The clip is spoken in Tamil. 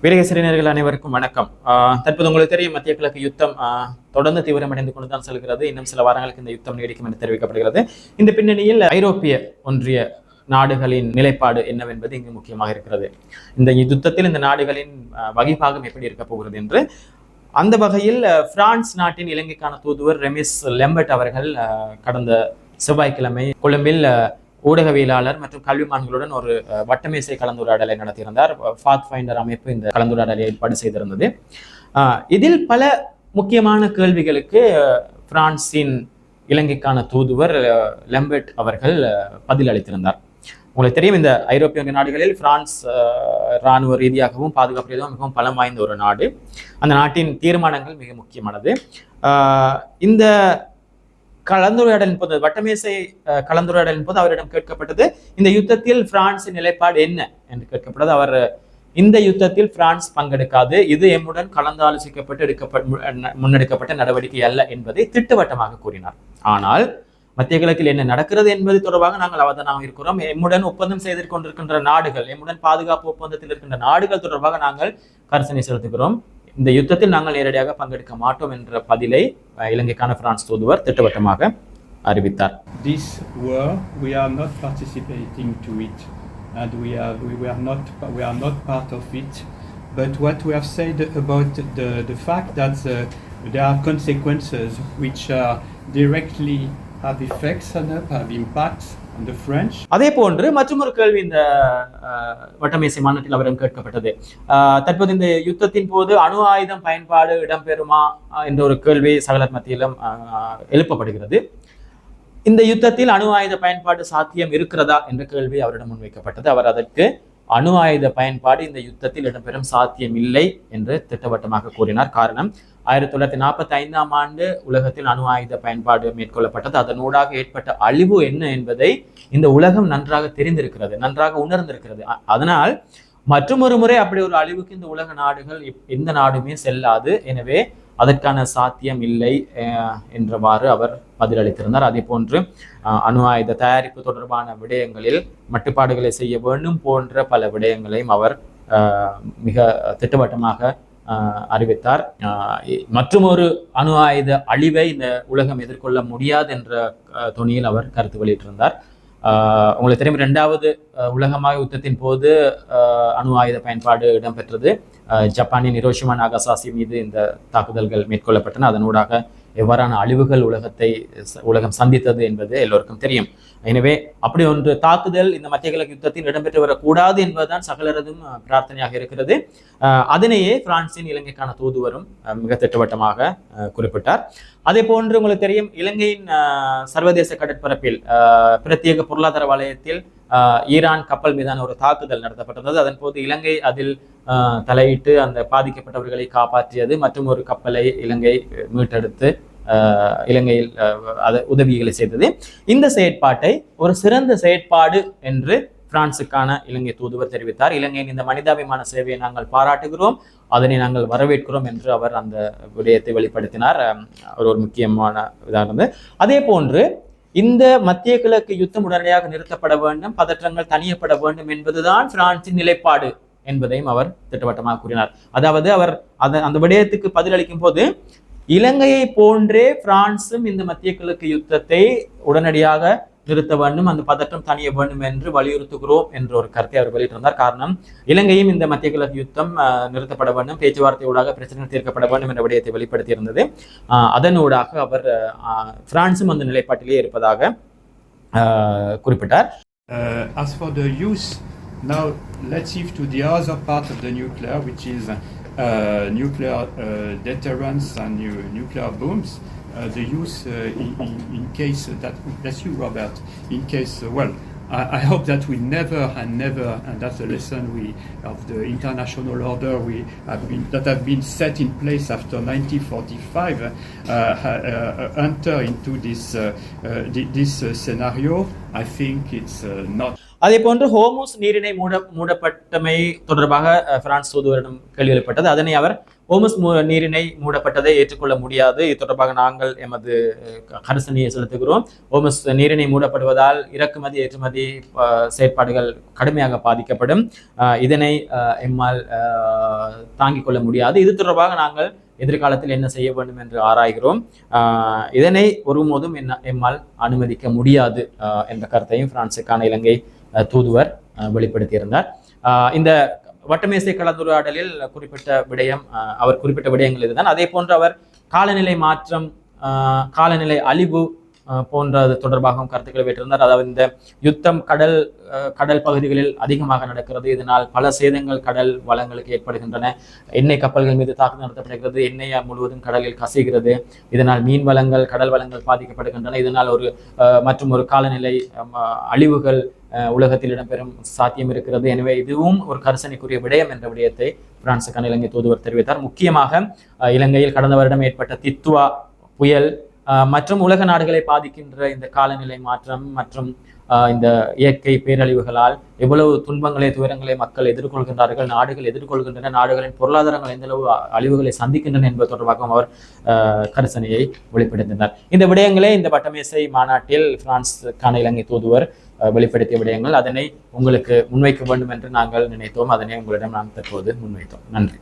வீரகேசரியினர்கள் அனைவருக்கும் வணக்கம். தற்போது உங்களுக்கு தெரியும், மத்திய கிழக்கு யுத்தம் தொடர்ந்து தீவிரமடைந்து கொண்டுதான் செல்கிறது. இன்னும் சில வாரங்களுக்கு இந்த யுத்தம் நீடிக்கும் என்று தெரிவிக்கப்படுகிறது. இந்த பின்னணியில் ஐரோப்பிய ஒன்றிய நாடுகளின் நிலைப்பாடு என்னவென்பது இங்கு முக்கியமாக இருக்கிறது. இந்த யுத்தத்தில் இந்த நாடுகளின் வகைப்பாகம் எப்படி இருக்க போகிறது என்று அந்த வகையில் பிரான்ஸ் நாட்டின் இலங்கைக்கான தூதுவர் ரெமிஸ் லெம்பர்ட் அவர்கள் கடந்த செவ்வாய்க்கிழமை கொழும்பில் ஊடகவியலாளர் மற்றும் கல்விமான்களுடன் ஒரு வட்டமேசை கலந்துரையாடலை நடத்தியிருந்தார். பாத் ஃபைண்டர் அமைப்பு இந்த கலந்துரையாடலை ஏற்பாடு செய்திருந்தது. இதில் பல முக்கியமான கேள்விகளுக்கு பிரான்சின் இலங்கைக்கான தூதுவர் லெம்பர்ட் அவர்கள் பதில் அளித்திருந்தார். உங்களுக்கு தெரியும், இந்த ஐரோப்பிய நாடுகளில் பிரான்ஸ் இராணுவ ரீதியாகவும் பாதுகாப்பு ரீதியாகவும் மிகவும் பலம் வாய்ந்த ஒரு நாடு. அந்த நாட்டின் தீர்மானங்கள் மிக முக்கியமானது. இந்த கலந்துரையாடலின் போது, வட்டமேசை கலந்துரையாடலின் போது அவரிடம் கேட்கப்பட்டது, இந்த யுத்தத்தில் பிரான்சின் நிலைப்பாடு என்ன என்று கேட்கப்பட்டது. அவர், இந்த யுத்தத்தில் பிரான்ஸ் பங்கெடுக்காது, இது எம்முடன் கலந்தாலோசிக்கப்பட்டு முன்னெடுக்கப்பட்ட நடவடிக்கை அல்ல என்பதை திட்டவட்டமாக கூறினார். ஆனால் மத்திய கிழக்கில் என்ன நடக்கிறது என்பது தொடர்பாக நாங்கள் அவதானமாக இருக்கிறோம். எம்முடன் ஒப்பந்தம் செய்து கொண்டிருக்கின்ற நாடுகள், எம்முடன் பாதுகாப்பு ஒப்பந்தத்தில் இருக்கின்ற நாடுகள் தொடர்பாக நாங்கள் கரிசனை செலுத்துகிறோம். இந்த யுத்தத்தில் நாங்கள் நேரடியாக பங்கெடுக்க மாட்டோம் என்ற பதிலை இலங்கைக்கான பிரான்ஸ் தூதுவர் திட்டவட்டமாக அறிவித்தார். This war we are not participating to it and we are not part of it, but what we have said about the fact that there are consequences which directly have effects and have impacts on the French. அதே போன்று மற்றொரு கேள்வி இந்த வட்டமேசை மாநாட்டில் அவரிடம் கேட்கப்பட்டது. தற்போது இந்த யுத்தத்தின் போது அணு ஆயுதம் பயன்பாடு இடம்பெறுமா என்ற ஒரு கேள்வி சகலர் மத்தியிலும் எழுப்பப்படுகிறது. இந்த யுத்தத்தில் அணு ஆயுத பயன்பாடு சாத்தியம் இருக்கிறதா என்ற கேள்வி அவரிடம் முன்வைக்கப்பட்டது. அவர் அதற்கு அணு ஆயுத பயன்பாடு இந்த யுத்தத்தில் இடம்பெறும் சாத்தியம் இல்லை என்று திட்டவட்டமாக கூறினார். காரணம், 1945ஆம் ஆண்டு உலகத்தில் அணு ஆயுத பயன்பாடு மேற்கொள்ளப்பட்டது. அதனூடாக ஏற்பட்ட அழிவு என்ன என்பதை இந்த உலகம் நன்றாக தெரிந்திருக்கிறது, நன்றாக உணர்ந்திருக்கிறது. அதனால் மற்றொரு முறை அப்படி ஒரு அழிவுக்கு இந்த உலக நாடுகள் எந்த நாடுமே செல்லாது. எனவே அதற்கான சாத்தியம் இல்லை என்றவாறு அவர் பதிலளித்திருந்தார். அதே போன்று அணு ஆயுத தயாரிப்பு தொடர்பான விடயங்களில் மட்டுப்பாடுகளை செய்ய வேண்டும் போன்ற பல விடயங்களையும் அவர் மிக திட்டவட்டமாக அறிவித்தார். மற்றும் ஒரு அணு ஆயுத அழிவை இந்த உலகம் எதிர்கொள்ள முடியாது என்ற தொனியில் அவர் கருத்து வெளியிட்டிருந்தார். உங்களுக்கு தெரியும், 2வது உலகமாக யுத்தத்தின் போது அணு ஆயுத பயன்பாடு இடம்பெற்றது. ஜப்பானின் ஹிரோஷிமா நாகசாகி மீது இந்த தாக்குதல்கள் மேற்கொள்ளப்பட்டன. அதனூடாக எவ்வாறான அழிவுகள் உலகம் சந்தித்தது என்பது எல்லோருக்கும் தெரியும். எனவே அப்படி ஒன்று தாக்குதல் இந்த மத்திய கிழக்கு யுத்தத்தில் இடம்பெற்று வரக்கூடாது என்பதுதான் சகலரதும் பிரார்த்தனையாக இருக்கிறது. அதனையே பிரான்சின் இலங்கைக்கான தூதுவரும் மிக திட்டவட்டமாக குறிப்பிட்டார். அதே போன்று உங்களுக்கு தெரியும், இலங்கையின் சர்வதேச கடற்பரப்பில் பிரத்யேக பொருளாதார வலயத்தில் ஈரான் கப்பல் மீதான ஒரு தாக்குதல் நடத்தப்பட்டது. அதன் போது இலங்கை அதில் தலையிட்டு அந்த பாதிக்கப்பட்டவர்களை காப்பாற்றியது. மற்றும் ஒரு கப்பலை இலங்கை மீட்டெடுத்து இலங்கையில் உதவிகளை செய்தது. இந்த செயற்பாட்டை ஒரு சிறந்த செயற்பாடு என்று பிரான்சுக்கான இலங்கை தூதுவர் தெரிவித்தார். இலங்கையின் இந்த மனிதாபிமான சேவையை நாங்கள் பாராட்டுகிறோம், அதனை நாங்கள் வரவேற்கிறோம் என்று அவர் அந்த விடயத்தை வெளிப்படுத்தினார். ஒரு முக்கியமான இதாக. அதே போன்று இந்த மத்திய கிழக்கு யுத்தம் உடனடியாக நிறுத்தப்பட வேண்டும், பதற்றங்கள் தணியப்பட வேண்டும் என்பதுதான் பிரான்சின் நிலைப்பாடு என்பதையும் அவர் திட்டவட்டமாக கூறினார். அதாவது அவர் அந்த விடயத்துக்கு பதிலளிக்கும் போது, இலங்கையை போன்றே பிரான்சும் இந்த மத்திய கிழக்கு யுத்தத்தை உடனடியாக நிறுத்த வேண்டும், அந்த பதற்றம் தணிய வேண்டும் என்று வலியுறுத்துகிறோம் என்ற ஒரு கருத்தை அவர் வெளியிட்டிருந்தார். காரணம், இலங்கையும் இந்த மத்திய கிழக்கு யுத்தம் நிறுத்தப்பட வேண்டும், பேச்சுவார்த்தையூடாக பிரச்சனை தீர்க்கப்பட வேண்டும் என்ற விடயத்தை வெளிப்படுத்தியிருந்தது. அதனூடாக அவர் பிரான்சும் அந்த நிலைப்பாட்டிலே இருப்பதாக குறிப்பிட்டார். As for the use, now let's shift to the other part of the nuclear, which is nuclear deterrence and nuclear bombs. The use in case that's you, Robert. In case, I hope that we never, and that's a lesson of the international order that have been set in place after 1945, enter into this scenario. I think it's not. அதே போன்று ஹோர்முஸ் நீரிணை மூடப்பட்டமை தொடர்பாக பிரான்ஸ் தூதுவரிடம் கேள்வி எழுப்பப்பட்டது. அதனை அவர் ஓமஸ் நீரிணை மூடப்பட்டதை ஏற்றுக்கொள்ள முடியாது. இது தொடர்பாக நாங்கள் எமது கரிசனையை செலுத்துகிறோம். ஓமஸ் நீரிணை மூடப்படுவதால் இறக்குமதி ஏற்றுமதி செயற்பாடுகள் கடுமையாக பாதிக்கப்படும். இதனை எம்மால் தாங்கிக் கொள்ள முடியாது. இது தொடர்பாக நாங்கள் எதிர்காலத்தில் என்ன செய்ய வேண்டும் என்று ஆராய்கிறோம். இதனை ஒருபோதும் எம்மால் அனுமதிக்க முடியாது என்ற கருத்தையும் பிரான்சுக்கான இலங்கை தூதுவர் வெளிப்படுத்தியிருந்தார். இந்த வட்டமேசை கலந்துரையாடலில் குறிப்பிட்ட விடயம், அவர் குறிப்பிட்ட விடயங்கள் இதுதான். அதே போன்று அவர் காலநிலை மாற்றம், காலநிலை அழிவு போன்றது தொடர்பாகவும் கருத்துக்களை வைத்திருந்தார். அதாவது இந்த யுத்தம் கடல் பகுதிகளில் அதிகமாக நடக்கிறது. இதனால் பல சேதங்கள் கடல் வளங்களுக்கு ஏற்படுகின்றன. எண்ணெய் கப்பல்கள் மீது தாக்குதல் நடத்தப்படுகிறது. எண்ணெய் முழுவதும் கடலில் கசிகிறது. இதனால் மீன் வளங்கள், கடல் வளங்கள் பாதிக்கப்படுகின்றன. இதனால் மற்றும் ஒரு காலநிலை அழிவுகள் உலகத்தில் இடம்பெறும் சாத்தியம் இருக்கிறது. எனவே இதுவும் ஒரு கரிசனைக்குரிய விடயம் என்ற விடயத்தை பிரான்சுக்கான இலங்கை தூதுவர் தெரிவித்தார். முக்கியமாக இலங்கையில் கடந்த வருடம் ஏற்பட்ட தித்வா புயல் மற்றும் உலக நாடுகளை பாதிக்கின்ற இந்த காலநிலை மாற்றம் மற்றும் இந்த இயற்கை பேரழிவுகளால் எவ்வளவு துன்பங்களை, துயரங்களை மக்கள் எதிர்கொள்கின்றார்கள், நாடுகள் எதிர்கொள்கின்றன, நாடுகளின் பொருளாதாரங்கள் எந்த அளவு அழிவுகளை சந்திக்கின்றன என்பது தொடர்பாகவும் அவர் கரிசனையை வெளிப்படுத்தினார். இந்த விடயங்களே இந்த வட்டமேசை மாநாட்டில் பிரான்சுக்கான இலங்கை தூதுவர் வெளிப்படுத்திய விடயங்கள். அதனை உங்களுக்கு முன்வைக்க வேண்டும் என்று நாங்கள் நினைத்தோம். அதனை உங்களிடம் நாம் தற்போது முன்வைத்தோம். நன்றி.